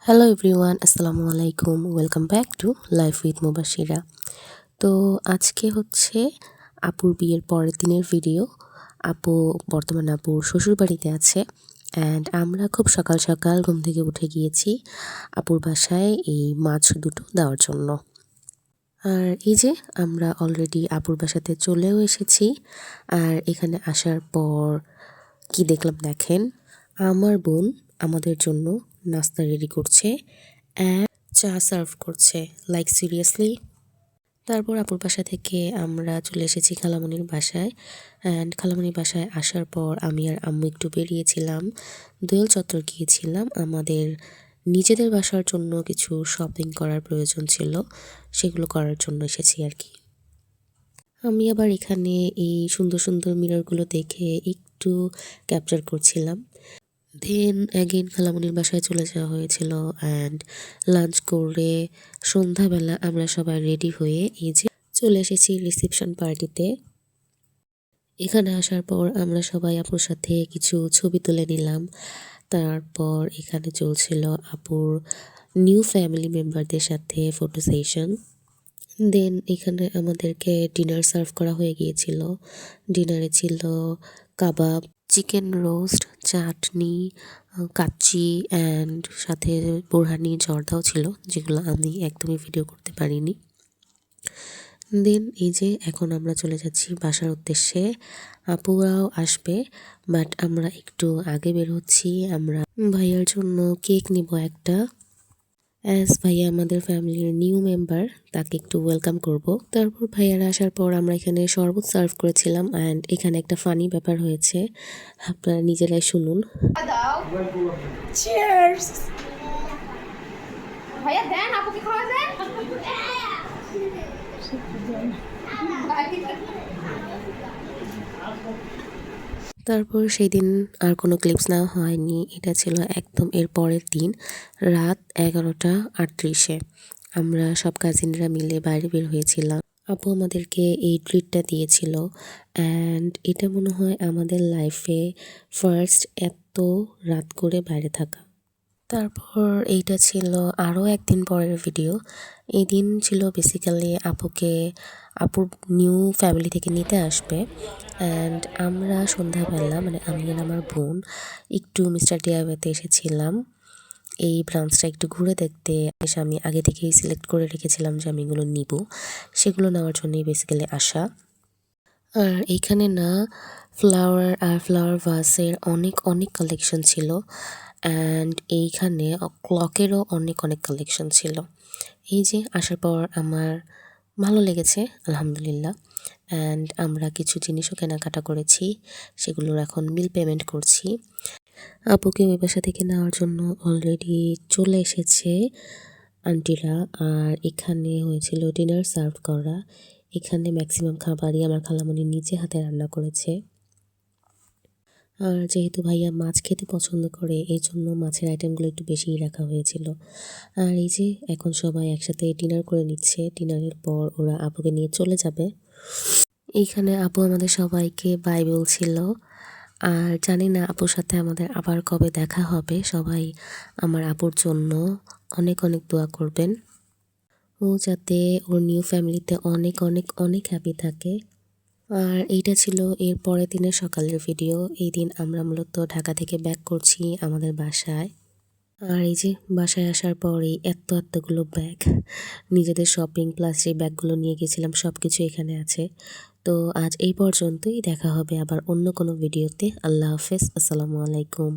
Hello everyone, আসসালামু আলাইকুম। Welcome back to life with Mubashira. তো আজকে হচ্ছে আপুর বিয়ের পরের দিনের ভিডিও। বর্তমানে আপুর শ্বশুরবাড়িতে আছে অ্যান্ড আমরা খুব সকাল সকাল ঘুম থেকে উঠে গিয়েছি আপুর বাসায় এই মাছ দুটো দেওয়ার জন্য। আর এই যে আমরা অলরেডি আপুর বাসাতে চলেও এসেছি। আর এখানে আসার পর কি দেখলাম দেখেন, আমার বোন আমাদের জন্য নাস্তা রেডি করছে অ্যান্ড চা সার্ভ করছে, লাইক সিরিয়াসলি। তারপর আপুর বাসা থেকে আমরা চলে এসেছি খালামণির বাসায় অ্যান্ড খালামণির বাসায় আসার পর আমি আর আম্মু একটু বেরিয়েছিলাম, দোয়েল চত্বর গিয়েছিলাম। আমাদের নিজেদের বাসার জন্য কিছু শপিং করার প্রয়োজন ছিল, সেগুলো করার জন্য এসেছি আর কি। আমি আবার এখানে এই সুন্দর সুন্দর মিররগুলো দেখে একটু ক্যাপচার করছিলাম। দেন অ্যাগেন খালামণির বাসায় চলে যাওয়া হয়েছিল অ্যান্ড লাঞ্চ করে সন্ধ্যাবেলা আমরা সবাই রেডি হয়ে এই যে চলে এসেছি রিসেপশন পার্টিতে। এখানে আসার পর আমরা সবাই আপুর সাথে কিছু ছবি তুলে নিলাম। তারপর এখানে চলছিল আপুর নিউ ফ্যামিলি মেম্বারদের সাথে ফটো সেশন। দেন এখানে আমাদেরকে ডিনার সার্ভ করা হয়ে গিয়েছিল। ডিনারে ছিল kebab, chicken roast, chutney, kacchi and সাথে বোরহানি জর্দাও ছিল, যেগুলো আমি একদমই ভিডিও করতে পারিনি। দেন এই যে এখন আমরা চলে যাচ্ছি বাসার উদ্দেশ্যে। আপুরাও আসবে, বাট আমরা একটু আগে বের হচ্ছি। আমরা ভাইয়ার জন্য কেক নিব একটা, অ্যাজ ভাইয়া আমাদের ফ্যামিলির নিউ মেম্বার, তাকে একটু ওয়েলকাম করব। তারপর ভাইয়ারা আসার পর আমরা এখানে শরবত সার্ভ করেছিলাম অ্যান্ড এখানে একটা ফানি ব্যাপার হয়েছে, আপনারা নিজেরাই শুনুন। চিয়ার্স। ভাইয়া দেন আপুকে খাওয়া যায়। তারপর সেই দিন আর কোনো ক্লিপস নেওয়া হয়নি। এটা ছিল একদম এর পরের দিন রাত 11:38-এ আমরা সব কাজিনরা মিলে বাইরে বের হয়েছিলাম। আপু আমাদেরকে এই ট্রিটটা দিয়েছিল অ্যান্ড এটা মনে হয় আমাদের লাইফে ফার্স্ট এত রাত করে বাইরে থাকা। তারপর এইটা ছিল আরও একদিন পরের ভিডিও। এই দিন ছিল বেসিক্যালি আপুর নিউ ফ্যামিলি থেকে নিতে আসবে অ্যান্ড আমরা সন্ধ্যাবেলা মানে আমি আর আমার বোন একটু মিস্টার ডিআইওয়াইতে এসেছিলাম এই ব্রাঞ্চটা একটু ঘুরে দেখতে। এসে আমি আগে থেকেই সিলেক্ট করে রেখেছিলাম যে আমি এগুলো নিব, সেগুলো নেওয়ার জন্যই বেসিক্যালি আসা। আর এইখানে না ফ্লাওয়ার আর ফ্লাওয়ার ভাসের অনেক অনেক কালেকশন ছিল অ্যান্ড এইখানে ক্লকেরও অনেক অনেক কালেকশন ছিল। এই যে আসার পর আমার ভালো লেগেছে আলহামদুলিল্লাহ অ্যান্ড আমরা কিছু জিনিসও কেনাকাটা করেছি, সেগুলোর এখন বিল পেমেন্ট করছি। আপুকে ওই বাসা থেকে নেওয়ার জন্য অলরেডি চলে এসেছে আন্টিরা। আর এখানে হয়েছিল ডিনার সার্ভ করা। এখানে ম্যাক্সিমাম খাবারই আমার খালামণি নিজে হাতে রান্না করেছে। আর যেহেতু ভাইয়া মাছ খেতে পছন্দ করে এই জন্য মাছের আইটেমগুলো একটু বেশিই রাখা হয়েছিল। আর এই যে এখন সবাই একসাথে ডিনার করে নিচ্ছে। ডিনারের পর ওরা আপুকে নিয়ে চলে যাবে। এইখানে আপু আমাদের সবাইকে বাই বলছিল। আর জানি না আপুর সাথে আমাদের আবার কবে দেখা হবে। সবাই আমার আপুর জন্য অনেক অনেক দোয়া করবেন, ও যাতে ওর নিউ ফ্যামিলিতে অনেক অনেক অনেক হ্যাপি থাকে। আর এইটা ছিল এর পরের দিনের সকালের ভিডিও। এই দিন আমরা মূলত ঢাকা থেকে ব্যাক করছি আমাদের বাসায়। আর এই যে বাসায় আসার পরেই এতগুলো ব্যাগ, নিজেদের শপিং প্লাস যে ব্যাগগুলো নিয়ে গেছিলাম সব কিছু এখানে আছে। তো আজ এই পর্যন্তই, দেখা হবে আবার অন্য কোনো ভিডিওতে। আল্লাহ হাফেজ, আসসালামু আলাইকুম।